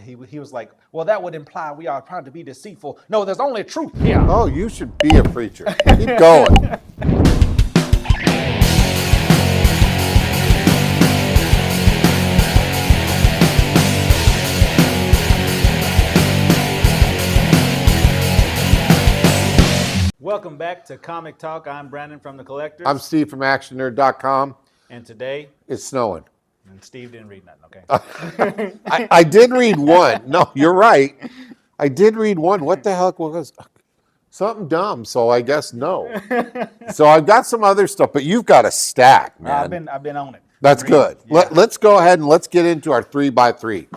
he was like, well, that would imply we are trying to be deceitful. No, there's only truth here. Oh, you should be a preacher. Keep going. Welcome back to Comic Talk. I'm Brandon from The Collectors. I'm Steve from ActionNerd.com. And today, it's snowing. And Steve didn't read nothing, okay? I did read one. No, you're right. I did read one. What the heck was something dumb? So I guess no. So I've got some other stuff, but you've got a stack, man. I've been on it. That's good. Yeah. Let's go ahead and let's get into our 3x3.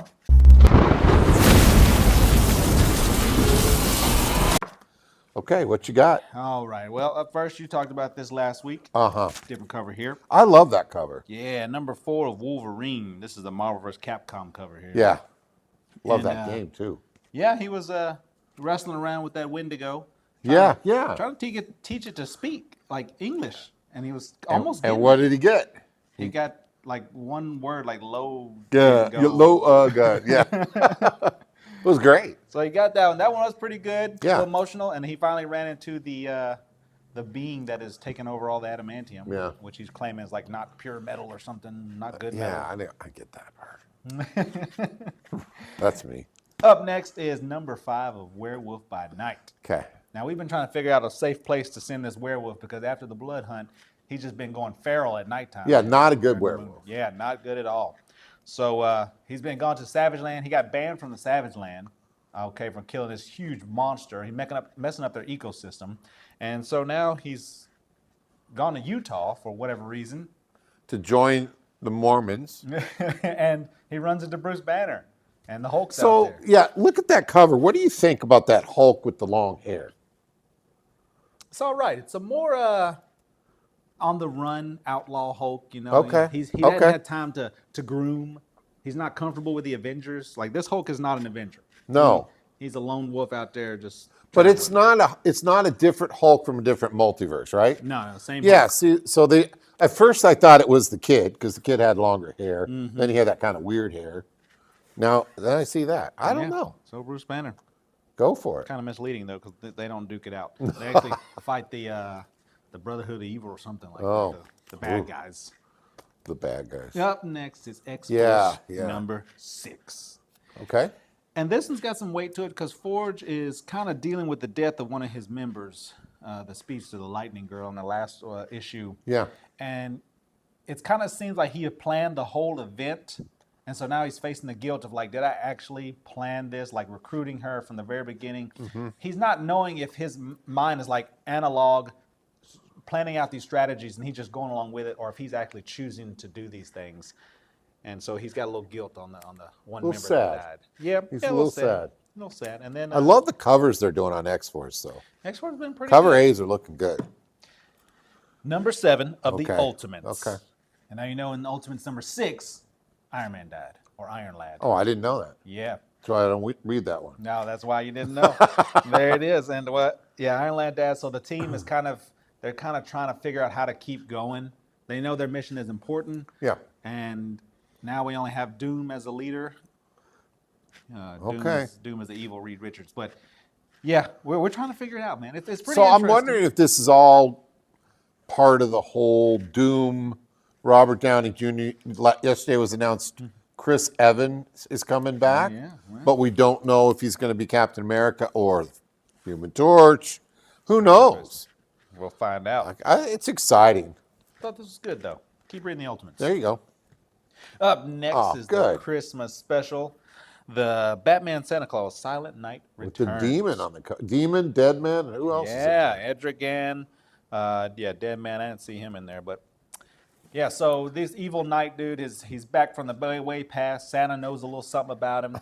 Okay, what you got? All right. Well, up first, you talked about this last week. Different cover here. I love that cover. Yeah, number 4 of Wolverine. This is the Marvel vs. Capcom cover here. Yeah. Love that game, too. Yeah, he was wrestling around with that Wendigo. Yeah. Trying to teach it to speak, like English. And he was almost And what did he get? He got, like, one word, like low. Yeah, God, yeah. It was great. So he got that one. That one was pretty good. Yeah. A little emotional. And he finally ran into the being that is taking over all the adamantium. Yeah. Which he's claiming is like not pure metal or something, not good metal. Yeah, I get that part. That's me. Up next is number 5 of Werewolf by Night. Okay. Now we've been trying to figure out a safe place to send this werewolf because after the blood hunt, he's just been going feral at nighttime. Yeah, not a good werewolf. Yeah, not good at all. So he's been gone to Savage Land. He got banned from the Savage Land, okay, for killing this huge monster. He's messing up their ecosystem. And so now he's gone to Utah for whatever reason. To join the Mormons. And he runs into Bruce Banner and the Hulk's out there. So, yeah, look at that cover. What do you think about that Hulk with the long hair? It's all right. It's a more on the run outlaw Hulk, you know. Okay. He hasn't had time to groom. He's not comfortable with the Avengers. Like, this Hulk is not an Avenger. No. He's a lone wolf out there just. But it's not a different Hulk from a different multiverse, right? No, same. Yeah. Hulk. See, so at first I thought it was the kid because the kid had longer hair. Mm-hmm. Then he had that kind of weird hair. Now then I see that. I don't know. So Bruce Banner. Go for it. Kind of misleading though because they don't duke it out. They actually fight the Brotherhood of Evil or something like that. The bad guys. The bad guys. Up next is X-Force number 6. Okay. And this one's got some weight to it because Forge is kind of dealing with the death of one of his members, the speech to the Lightning Girl in the last issue. Yeah. And it kind of seems like he had planned the whole event. And so now he's facing the guilt of like, did I actually plan this? Like recruiting her from the very beginning. Mm-hmm. He's not knowing if his mind is like analog, planning out these strategies and he's just going along with it, or if he's actually choosing to do these things. And so he's got a little guilt on the one member that died. Yeah, he's a little sad. A little sad. And then I love the covers they're doing on X-Force though. X-Force has been pretty Cover good. A's are looking good. Number 7 of the Ultimates. Okay. And now you know in the Ultimates number 6, Iron Man died, or Iron Lad. Oh, I didn't know that. Yeah. So I don't read that one. No, that's why you didn't know. There it is. And Iron Lad died. So the team is they're kind of trying to figure out how to keep going. They know their mission is important. Yeah. And now we only have Doom as a leader. Doom is the evil Reed Richards. But yeah, we're trying to figure it out, man. It's pretty interesting. I'm wondering if this is all part of the whole Doom. Robert Downey Jr. Yesterday was announced Chris Evans is coming back. Yeah, right. But we don't know if he's going to be Captain America or Human Torch. Who knows? We'll find out. It's exciting. I thought this was good, though. Keep reading the Ultimates. There you go. Up next is the Christmas special. The Batman Santa Claus Silent Night Returns. With the demon on the Demon, Deadman, and who else is in there? Etrigan. Deadman. I didn't see him in there, but yeah, so this evil knight dude, he's back from the way past. Santa knows a little something about him.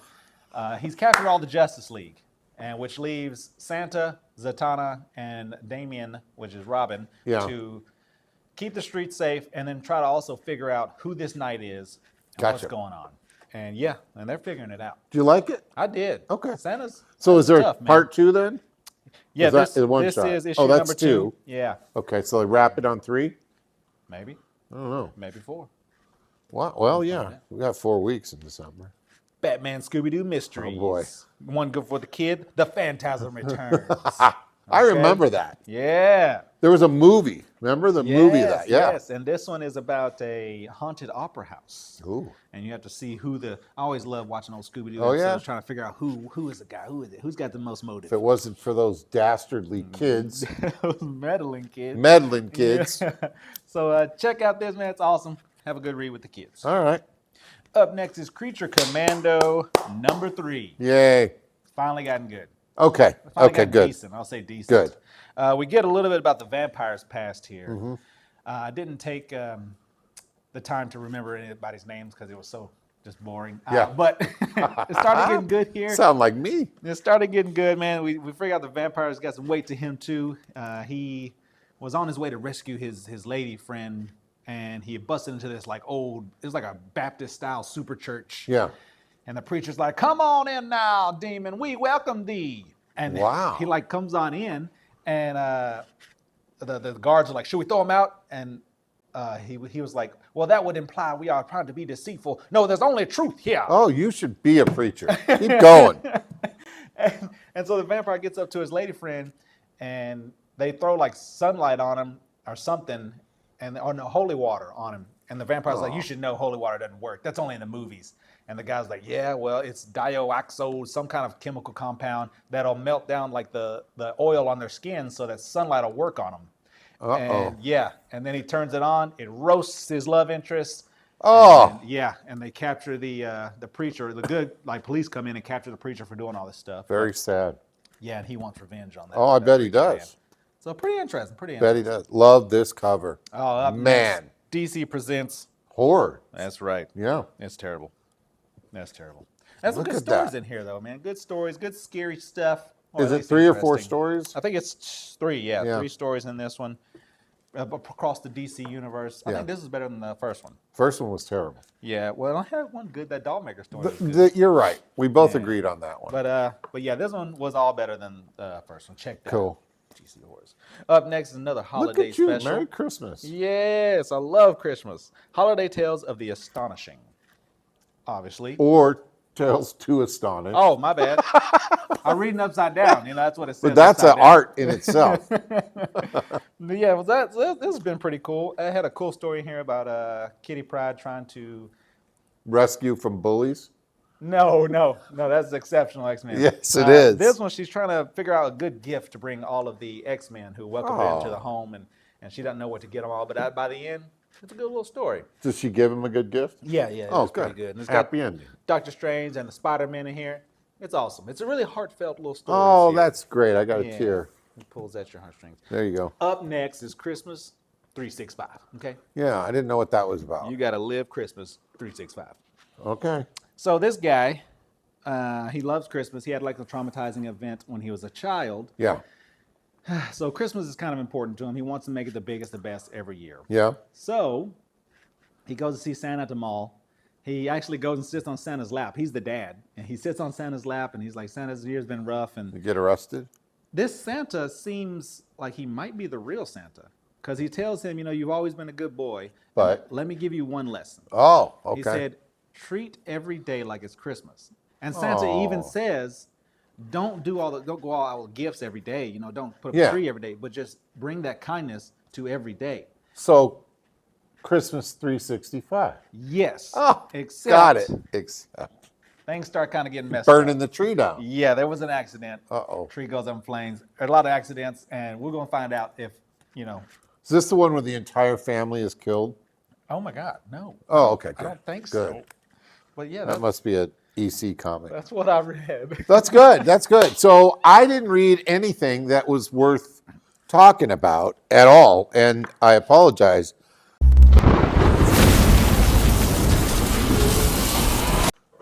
He's captured all the Justice League, and which leaves Santa, Zatanna, and Damian, which is Robin, to keep the streets safe and then try to also figure out who this knight is and what's going on. And and they're figuring it out. Do you like it? I did. Okay. Santa's So is there tough, part 2 then? Yeah, this is issue number 2. Yeah. Okay, so they wrap it on 3? Maybe. I don't know. Maybe 4. Well, yeah. We got 4 weeks in December. Batman Scooby-Doo Mysteries. Oh, boy. One good for the kid, The Phantasm Returns. I remember that. Yeah. There was a movie. Remember the movie of that? Yeah. Yes, and this one is about a haunted opera house. Ooh. And you have to see who I always love watching old Scooby-Doo Oh, episodes, yeah? trying to figure out who is the guy, who is it, who's got the most motive. If it wasn't for those dastardly kids, Those meddling kids. meddling kids. Yeah. So check out this, man. It's awesome. Have a good read with the kids. All right. Up next is Creature Commando number 3. Yay. It's finally gotten good. Okay. Finally Okay, gotten good. Decent. I'll say decent. Good. We get a little bit about the vampires past here. Mm-hmm. I didn't take the time to remember anybody's names because it was so just boring. Yeah. But it started getting good here. Sound like me. It started getting good, man. We figured out the vampires got some weight to him too. He was on his way to rescue his lady friend, and he busted into this like old, it was like a Baptist style super church. Yeah. And the preacher's like, "Come on in now, demon. We welcome thee." And Wow. he like comes on in, and the guards are like, "Should we throw him out?" And he was like, "Well, that would imply we are trying to be deceitful. No, there's only truth here." Oh, you should be a preacher. Keep going. And so the vampire gets up to his lady friend, and they throw like sunlight on him or something, or no, holy water on him. And the vampire's like, "You should know holy water doesn't work. That's only in the movies." And the guy's like, "Yeah, well, it's dioxo, some kind of chemical compound that'll melt down like the oil on their skin so that sunlight will work on them." Uh-oh. And yeah, and then he turns it on. It roasts his love interest. Oh. And, yeah, and they capture the preacher. The good like police come in and capture the preacher for doing all this stuff. Very sad. Yeah, and he wants revenge on that. Oh, I that bet he preacher man. does. So pretty interesting. Bet he does. Love this cover. Oh, up Man. next, DC presents. Horror. That's right. Yeah. It's terrible. That's terrible. There's some Look good at stories that. in here, though, man. Good stories, good scary stuff. Or Is at it least 3 or 4 interesting. stories? I think it's 3. Yeah, Yeah. 3 stories in this one. Across the DC universe. I Yeah. think this is better than the first one. First one was terrible. Yeah, well, I had one good. That Dollmaker story. Was good. You're right. We both Yeah. agreed on that one. But yeah, this one was all better than the first one. Check that. Cool. GC Horrors. Up next is another Look holiday at you. special. Merry Christmas. Yes, I love Christmas. Holiday Tales of the Astonishing. Obviously. Or Tales to Astonish. Oh, my bad. I'm reading upside down. You know, that's what it says. But that's upside an down. art in itself. But yeah, well, this has been pretty cool. I had a cool story here about Kitty Pryde trying to. Rescue from bullies. No, that's Exceptional X-Men. Yes, it is. This one, she's trying to figure out a good gift to bring all of the X-Men who welcome her into the home, and she doesn't know what to get them all. But by the end, it's a good little story. Does she give him a good gift? Yeah, Oh, it's pretty good. And it's Happy got ending. Doctor Strange and the Spider-Man in here. It's awesome. It's a really heartfelt little story. Oh, that's great. I got a tear. It pulls at your heartstrings. There you go. Up next is Christmas 365. Okay, Yeah, I didn't know what that was about. you got to live Christmas 365. Okay. So this guy, he loves Christmas. He had like a traumatizing event when he was a child. Yeah. So Christmas is kind of important to him. He wants to make it the biggest, the best every year. Yeah. So he goes to see Santa at the mall. He actually goes and sits on Santa's lap. He's the dad, and he sits on Santa's lap, and he's like, "Santa's year's been rough." You And get arrested? this Santa seems like he might be the real Santa, because he tells him, "You've always been a good boy, But- let me give you one lesson." Oh, okay. He said, "Treat every day like it's Christmas." And Santa even Oh. says, don't go all out with gifts every day. Don't put up Yeah. a tree every day, but just bring that kindness to every day. So, Christmas 365. Yes. Oh, except got it. Except things start kind of getting messed burning up. the tree down. Yeah, there was an accident. Uh-oh. Tree goes up in flames. There's a lot of accidents, and we're going to find out if. Is this the one where the entire family is killed? Oh my God, no. Oh, okay, I good. don't think Good. so. But yeah, That must be an EC comic. that's what I read. That's good. That's good. So I didn't read anything that was worth talking about at all, and I apologize.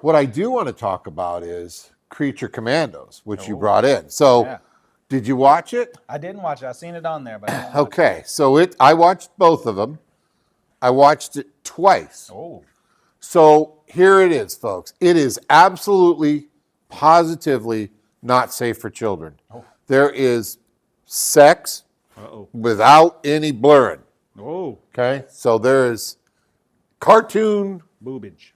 What I do want to talk about is Creature Commandos, which you brought in. So, Yeah. did you watch it? I didn't watch it. I seen it on there, but I didn't watch Okay, so I watched both of them. I watched it twice. it. Oh. So here it is, folks. It is absolutely, positively not safe for children. Oh. There is sex Uh-oh. without any blurring. Oh. Okay, so there is cartoon Boobage.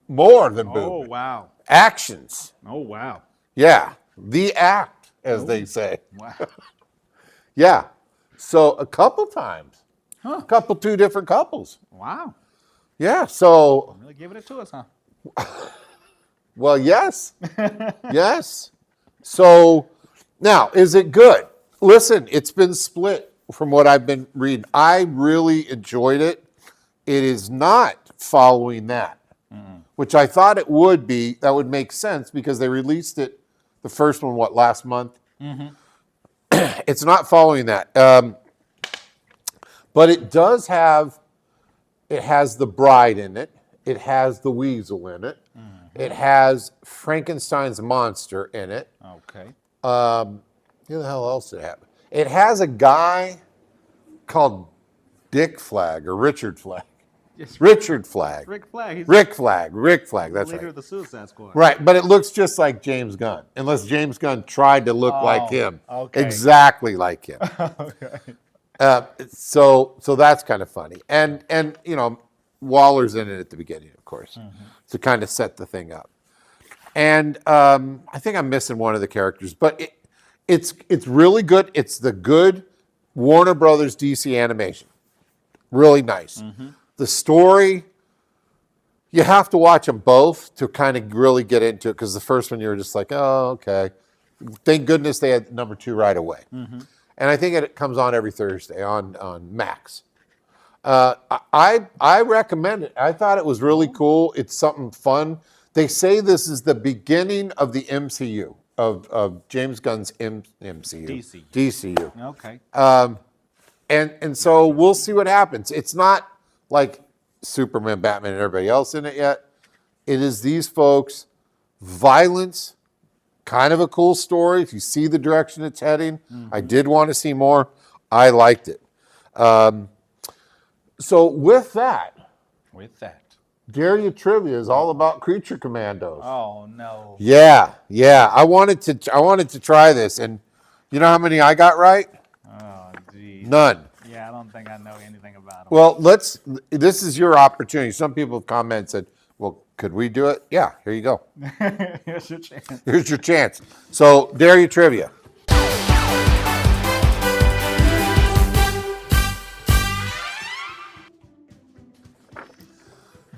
more than Oh, movement. wow. Actions. Oh, wow. Yeah. The act, as they say. Wow. Yeah. So a couple times. Huh. Two different couples. Wow. Yeah. So, Really giving it to us, huh? well, yes. Yes. So now, is it good? Listen, it's been split from what I've been reading. I really enjoyed it. It is not following that, which I thought it would be. That would make sense because they released it, the first one, last month? It's not following that. But it does have, it has the bride in it. It has the weasel in it. It has Frankenstein's monster in it. Okay. Who the hell else did it have? It has a guy called Dick Flag or Richard Flag. Yes, Richard Flag. Rick Flag. He's Rick Flag. the That's leader right. of the Suicide Squad. Right, but it looks just like James Gunn, unless James Gunn tried to look like him. Okay. Exactly like him. Okay. So that's kind of funny. And you know, Waller's in it at the beginning, of course, to kind of set the thing up. And I think I'm missing one of the characters, but it's really good. It's the good Warner Brothers DC animation. Really nice. The story, you have to watch them both to kind of really get into it, because the first one you were just like, oh, okay. Thank goodness they had number 2 right away. And I think it comes on every Thursday on Max. I recommend it. I thought it was really cool. It's something fun. They say this is the beginning of the MCU, of James Gunn's MCU. DCU. Okay. And so we'll see what happens. It's not like Superman, Batman, and everybody else in it yet. It is these folks, violence, kind of a cool story. If you see the direction it's heading, I did want to see more. I liked it. So with that, Dare You Trivia is all about Creature Commandos. Oh no. Yeah. I wanted to try this, and you know how many I got right? Oh geez. None. Yeah, I don't think I know anything about them. Well, this is your opportunity. Some people have commented and said, well, could we do it? Yeah, here you go. Here's your chance. Here's your chance. So, Dare You Trivia.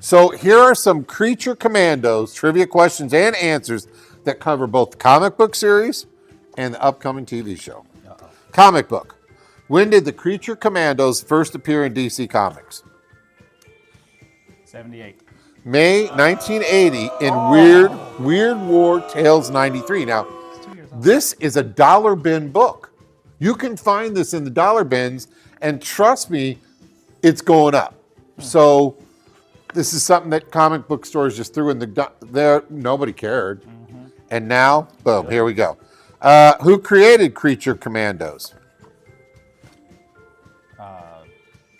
So, here are some Creature Commandos trivia questions and answers that cover both the comic book series and the upcoming TV show. Comic book. When did the Creature Commandos first appear in DC Comics? 78. May 1980 in Weird War Tales 93. Now, this is a dollar bin book. You can find this in the dollar bins, and trust me, it's going up. So this is something that comic book stores just threw in there. Nobody cared. And now, boom, here we go. Who created Creature Commandos?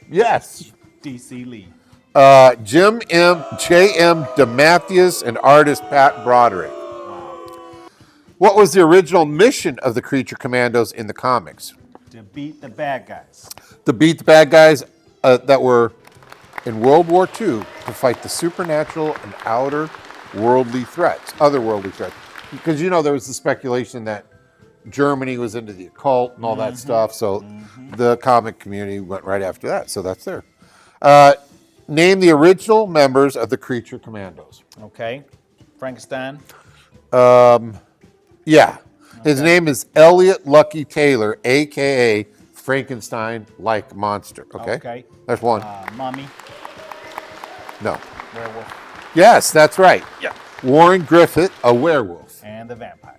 Yes. DC Lee. J.M. DeMatteis and artist Pat Broderick. What was the original mission of the Creature Commandos in the comics? To beat the bad guys. To beat the bad guys that were in World War II, to fight the supernatural and otherworldly threats. Because, you know, there was the speculation that Germany was into the occult and all that stuff, so the comic community went right after that, so that's there. Name the original members of the Creature Commandos. Okay. Frankenstein. Yeah. His name is Elliot Lucky Taylor, a.k.a. Frankenstein-like monster. Okay? That's one. Mummy. No. Werewolf. Yes, that's right. Yeah. Warren Griffith, a werewolf. And the vampire.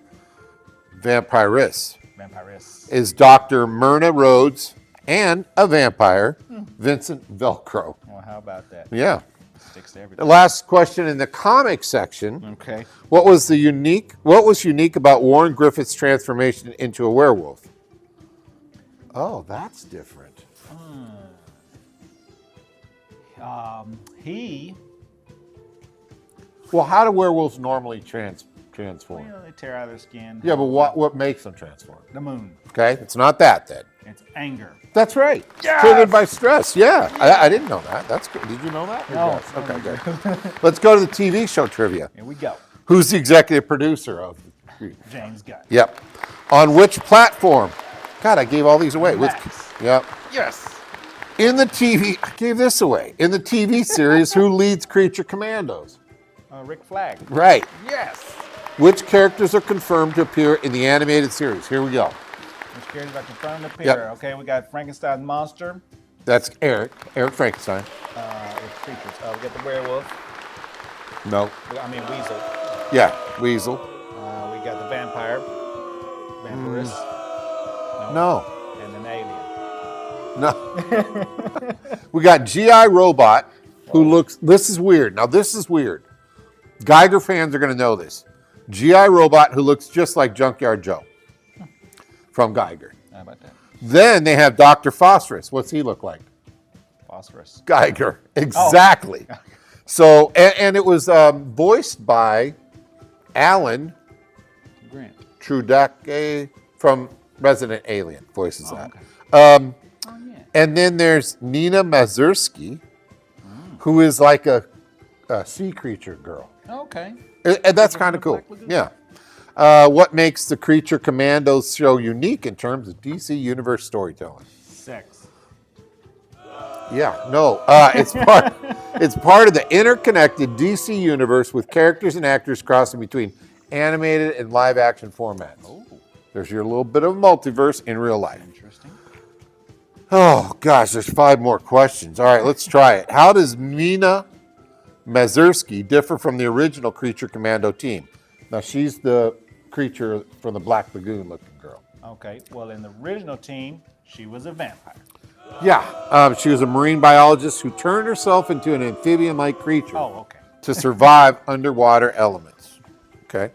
Vampiress. Vampiress. Is Dr. Myrna Rhodes and a vampire, Vincent Velcro. Well, how about that? Yeah. Sticks to The everything. last question in the comic section. Okay. What was unique about Warren Griffith's transformation into a werewolf? Oh, that's different. Well, how do werewolves normally transform? You know, they tear out their skin. Yeah, but what makes them transform? The moon. Okay, it's not that then. It's anger. That's right. Yes! Triggered by stress. Yeah. I didn't know that. That's good. Did you know that? No. Okay, good. Let's go to the TV show trivia. Here we go. Who's the executive producer of? James Gunn. Yep. On which platform? God, I gave all these away. Max. Yep. Yes. In the TV, I gave this away. In the TV series, who leads Creature Commandos? Rick Flag. Right. Yes. Which characters are confirmed to appear in the animated series? Here we go. Which characters are confirmed to appear? Yep. Okay, we got Frankenstein monster. That's Eric Frankenstein. With creatures. We got the werewolf. No. I mean weasel. Yeah, Weasel. We got the vampire. Vampirus. No. And an alien. No. We got G.I. Robot, who looks, this is weird. Now, this is weird. Geiger fans are going to know this. G.I. Robot, who looks just like Junkyard Joe from Geiger. How about that? Then they have Dr. Phosphorus. What's he look like? Phosphorus. Geiger. Exactly. Oh. So, and it was voiced by Alan Grant. Trudake from Resident Alien. Voices that. Okay. Yeah. And And then there's Nina Mazursky, who is like a sea creature girl. okay. And that's kind of cool. Yeah. What makes the Creature Commandos show unique in terms of DC Universe storytelling? Sex. Yeah, no. It's part of the interconnected DC Universe with characters and actors crossing between animated and live action formats. Oh, There's your little bit of multiverse in real life. interesting. Oh, gosh, there's 5 more questions. All right, let's try it. How does Nina Mazursky differ from the original Creature Commando team? Now, she's the creature from the Black Lagoon looking girl. Okay. Well, in the original team, she was a vampire. Yeah, she was a marine biologist who turned herself into an amphibian-like creature Oh, okay. to survive underwater elements. Okay.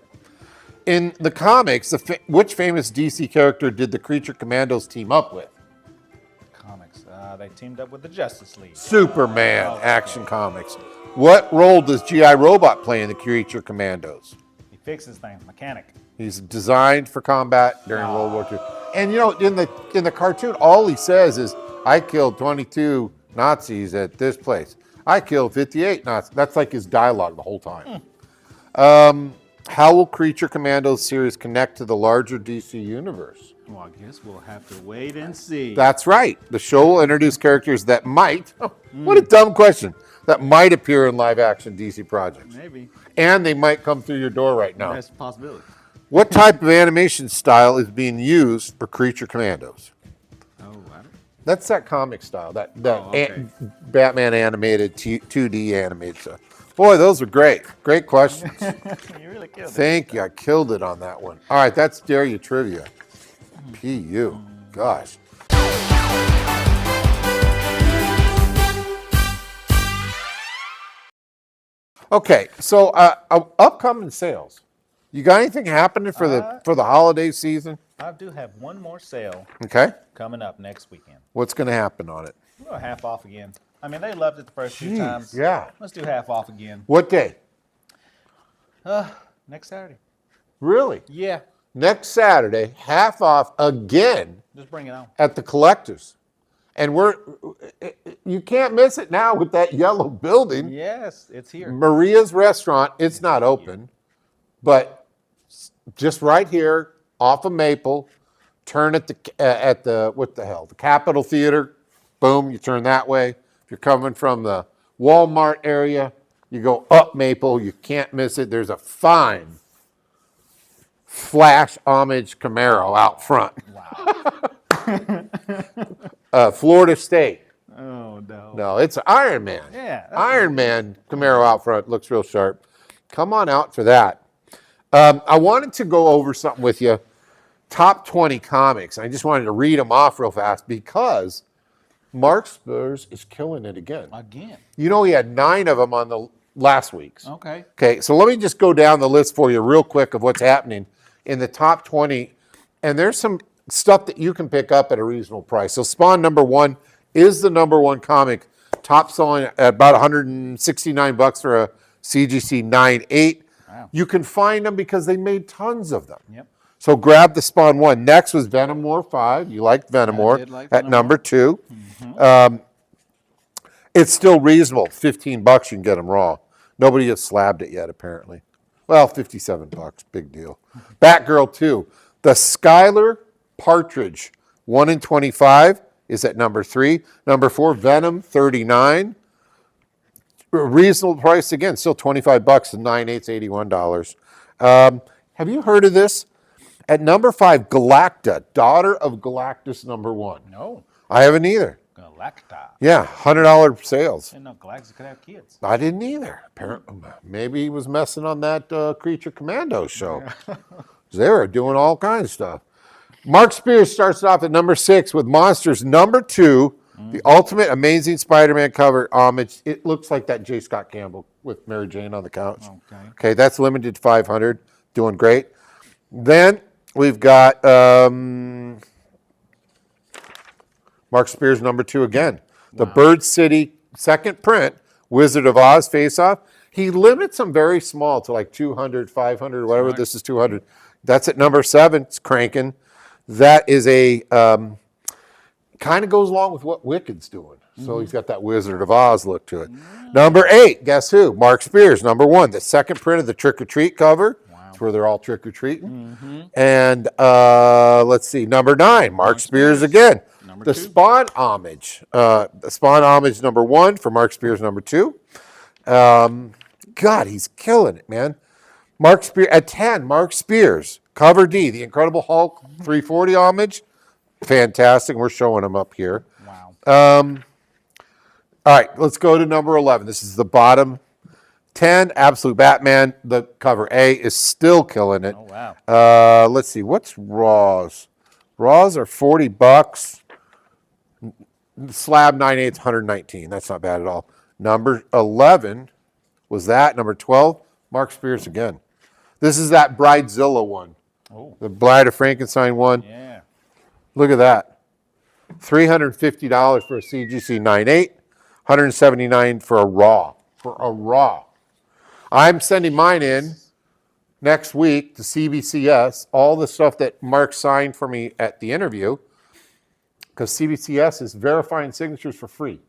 In the comics, which famous DC character did the Creature Commandos team up with? Comics. They teamed up with the Justice League. Superman, Okay. Action Comics. What role does G.I. Robot play in the Creature Commandos? He fixes things. Mechanic. He's designed for combat during World War II. And you know, in the cartoon, all he says is, "I killed 22 Nazis at this place. I killed 58 Nazis." That's like his dialogue the whole time. How will Creature Commandos series connect to the larger DC universe? Well, I guess we'll have to wait and see. That's right. The show will introduce characters that might, what a dumb question, that might appear in live action DC projects. Maybe. And they might come through your door right now. That's a possibility. What type of animation style is being used for Creature Commandos? Oh, I don't. That's that comic style, that okay. Batman animated, 2D animated stuff. Boy, those were great. Great questions. You really killed it. Thank you. I killed it on that one. All right, that's Dare You Trivia. PU. Gosh. Okay, so upcoming sales. You got anything happening for the holiday season? I do have one more sale Okay. coming up next weekend. What's going to happen on it? We'll go half off again. I mean, they loved it the first few Jeez, times. yeah. Let's do half off again. What day? Next Saturday. Really? Yeah. Next Saturday, half off again Just bring it on. at the Collectors. And you can't miss it now with that yellow building. Yes, it's here. Maria's Restaurant, it's not open, but just right here off of Maple, turn at the what the hell, the Capitol Theater, boom, you turn that way. If you're coming from the Walmart area, you go up Maple, you can't miss it. There's a fine flash homage Camaro out front. Wow. Florida State. Oh, no. No, it's Iron Man. Yeah. Iron Man Camaro out front looks real sharp. Come on out for that. I wanted to go over something with you. Top 20 comics. I just wanted to read them off real fast because Mark Spurs is killing it again. Again. You know, he had 9 of them on the last week's. Okay. Okay, so let me just go down the list for you real quick of what's happening in the top 20. And there's some stuff that you can pick up at a reasonable price. So Spawn #1 is the #1 comic, top selling at about $169 for a CGC 9.8. Wow. You can find them because they made tons of them. Yep. So grab the Spawn 1. Next was Venom War 5. You liked Venom War did like at Venom number War. 2. It's still reasonable. $15 you can get them raw. Nobody has slabbed it yet, apparently. Well, $57, big deal. Batgirl 2. The Skylar Partridge, 1 in 25, is at number 3. Number 4, Venom 39. Reasonable price again, still $25 and 9/8, $81. Have you heard of this? At number 5, Galacta, Daughter of Galactus number 1. No. I haven't either. Galacta. Yeah, $100 sales. Didn't know Galactus could have kids. I didn't either. Apparently, maybe he was messing on that Creature Commandos show. They were doing all kinds of stuff. Mark Spears starts off at number 6 with Monsters number 2, the Ultimate Amazing Spider-Man cover homage. It looks like that J. Scott Campbell with Mary Jane on the couch. Okay, that's limited to 500. Doing great. Then we've got Mark Spears number 2 again. The Bird City second print, Wizard of Oz face-off. He limits them very small to like 200, 500, whatever. Right. This is 200. That's at number 7. It's cranking. That is a kind of goes along with what Wicked's doing. So he's got that Wizard of Oz look to it. Number 8, guess who? Mark Spears, number 1. The second print of the Trick or Treat cover. That's where they're all trick or treating. And let's see, number 9, Mark Spears again. The Spawn homage. The Spawn homage number 1 for Mark Spears number 2. God, he's killing it, man. Mark Spears at 10. Mark Spears, cover D, the Incredible Hulk 340 homage. Fantastic. We're showing them up here. Wow. All right, let's go to number 11. This is the bottom 10. Absolute Batman. The cover A is still killing it. Oh, wow. Let's see. What's Raws? Raws are $40. Slab 9/8, 119. That's not bad at all. Number 11 was that. Number 12, Mark Spears again. This is that Bridezilla one. Oh. The Bride of Frankenstein one. Yeah. Look at that. $350 for a CGC 9/8, $179 for a raw. For a raw. I'm sending mine in next week to CBCS, all the stuff that Mark signed for me at the interview, because CBCS is verifying signatures for free.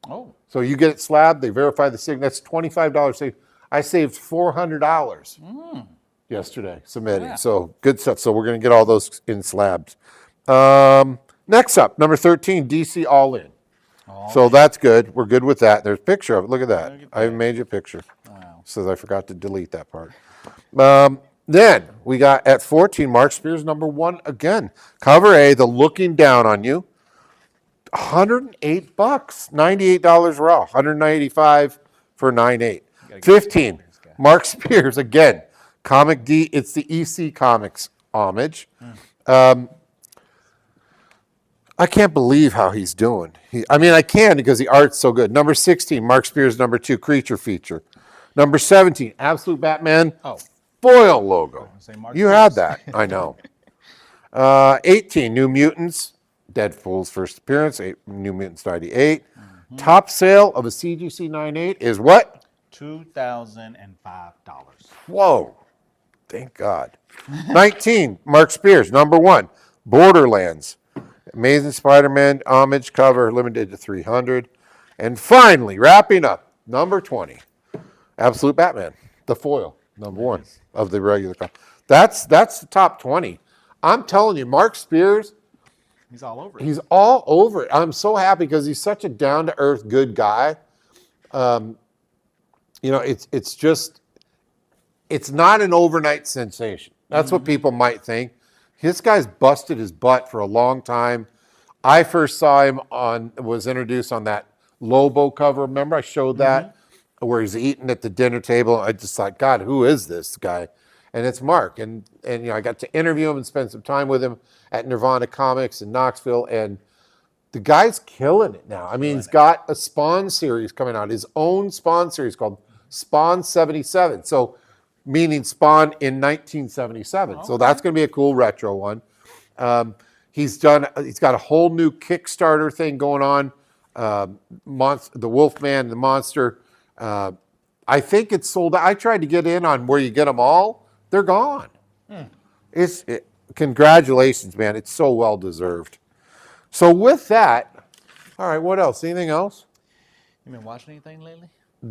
Oh. So you get it slabbed, they verify the signature. That's $25 save. I saved $400 yesterday submitting. Yeah. So good stuff. So we're going to get all those in slabs. Next up, number 13, DC All In. So that's good. We're good with that. There's a picture of it. Look at that. I made you a picture. Wow. Says I forgot to delete that part. Then we got at 14, Mark Spears number 1 again. Cover A, the Looking Down on You. $108, $98 raw, $195 for 9/8. 15, Mark Spears again. Comic D, it's the EC Comics homage. I can't believe how he's doing. I can because the art's so good. Number 16, Mark Spears number 2, Creature feature. Number 17, Absolute Batman foil logo. You had that, I know. 18, New Mutants, Deadpool's first appearance, New Mutants 98. Top sale of a CGC 9/8 is what? $2,005. Whoa, thank God. 19, Mark Spears, number 1, Borderlands. Amazing Spider-Man homage cover, limited to 300. And finally, wrapping up, number 20, Absolute Batman, the foil, number 1 of the regular cover. That's the top 20. I'm telling you, Mark Spears, he's all over it. He's all over it. I'm so happy because he's such a down-to-earth, good guy. It's not an overnight sensation. That's what people might think. This guy's busted his butt for a long time. I first saw him was introduced on that Lobo cover. Remember I showed that where he's eating at the dinner table. I just thought, God, who is this guy? And it's Mark. And I got to interview him and spend some time with him at Nirvana Comics in Knoxville. And the guy's killing it now. He's got a Spawn series coming out, his own Spawn series called Spawn 77. So meaning Spawn in 1977. So that's going to be a cool retro one. He's got a whole new Kickstarter thing going on. The Wolfman, the Monster. I think it's sold out. I tried to get in on where you get them all. They're gone. congratulations, man. It's so well deserved. So with that, all right, what else? Anything else? You been watching anything lately?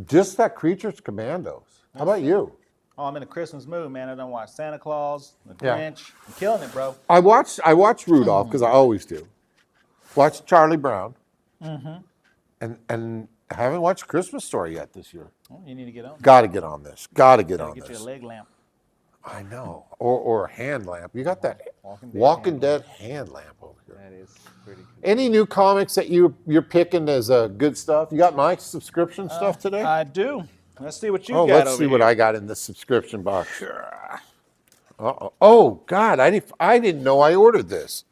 Just that Creatures Commandos. How about you? Oh, I'm in a Christmas mood, man. I don't watch Santa Claus, The Yeah. Grinch. I'm killing it, bro. I watched Rudolph because I always do. Watched Charlie Brown. And I haven't watched Christmas Story yet this year. Oh, you need to get on. Got to get on this. Got to get Gotta on get you a this. leg lamp. I know. Or a hand lamp. You got that Walking Dead hand lamp over here. That is pretty cool. Any new comics that you're picking as good stuff? You got my subscription stuff today? I do. Let's see what you Oh, got let's over see what here. I got in the subscription box. Uh-oh. Oh, God, I didn't know I ordered this.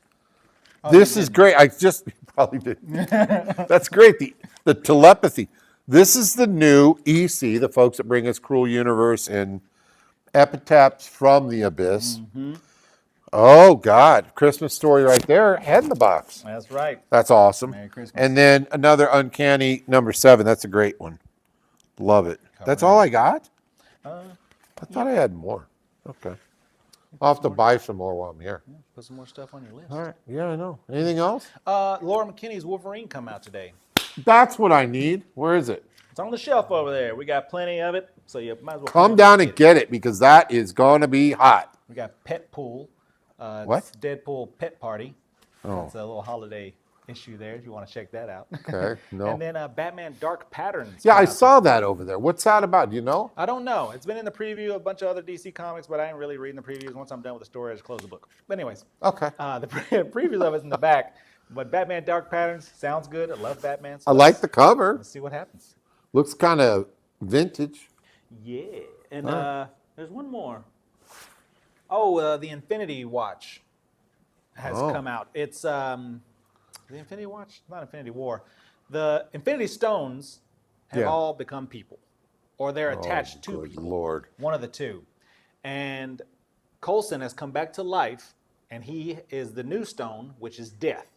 This is great. I just probably didn't. That's great. The telepathy. This is the new EC, the folks that bring us Cruel Universe and Epitaphs from the Abyss. Oh, God. Christmas Story right there. Head in the box. That's right. That's awesome. Merry Christmas. And then another Uncanny #7. That's a great one. Love it. That's all I got? I thought I had more. Okay. I'll have to buy some more while I'm here. Put some more stuff on your list. All right. Yeah, I know. Anything else? Laura McKinney's Wolverine come out today. That's what I need. Where is it? It's on the shelf over there. We got plenty of it, so you might as well Come down and get it because that is going to be hot. We got Pet Pool. What? It's Deadpool Pet Party. Oh. It's a little holiday issue there if you want to check that out. Okay. No. And then Batman Dark Patterns. Yeah, come I out. saw that over there. What's that about? Do you know? I don't know. It's been in the preview of a bunch of other DC comics, but I ain't really reading the previews. Once I'm done with the story, I just close the book. But anyways, Okay. the previews of it's in the back. But Batman Dark Patterns sounds good. I love Batman. So I like the cover. Let's see what happens. Looks kind of vintage. Yeah. And there's one more. Oh, the Infinity Watch has come out. It's the Infinity Watch? Not Infinity War. The Infinity Stones have all become people, or they're attached to Good people. Lord. One of the two. And Coulson has come back to life, and he is the new stone, which is Death.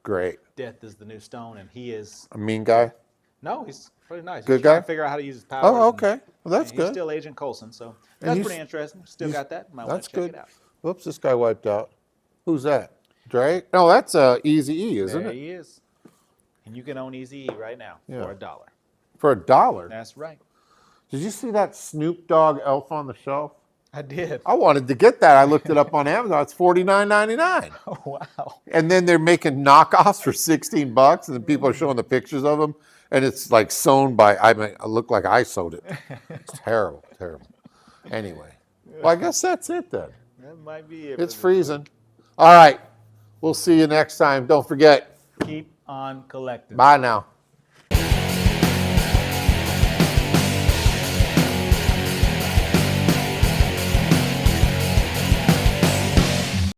Great. Death is the new stone, and he is... A mean guy? No, he's pretty nice. Good He's trying guy? to figure out how to use his powers. Oh, okay. Well, that's He's good. still Agent Coulson, so And that's he's- pretty interesting. Still got that. Might want That's to check good. it out. Whoops, this guy wiped out. Who's that? Drake? No, that's Easy-E, isn't There it? he is. And you can own Easy right now for $1. For $1. That's right. Did you see that Snoop Dogg elf on the shelf? I did. I wanted to get that. I looked it up on Amazon. It's $49.99. Oh, wow. And then they're making knockoffs for $16, and then people are showing the pictures of them, and it's like sewn by. I mean, I look like I sewed it. It's terrible, terrible. Anyway, well, I guess that's it then. That might be it. It's freezing. All right, we'll see you next time. Don't forget. Keep on collecting. Bye now.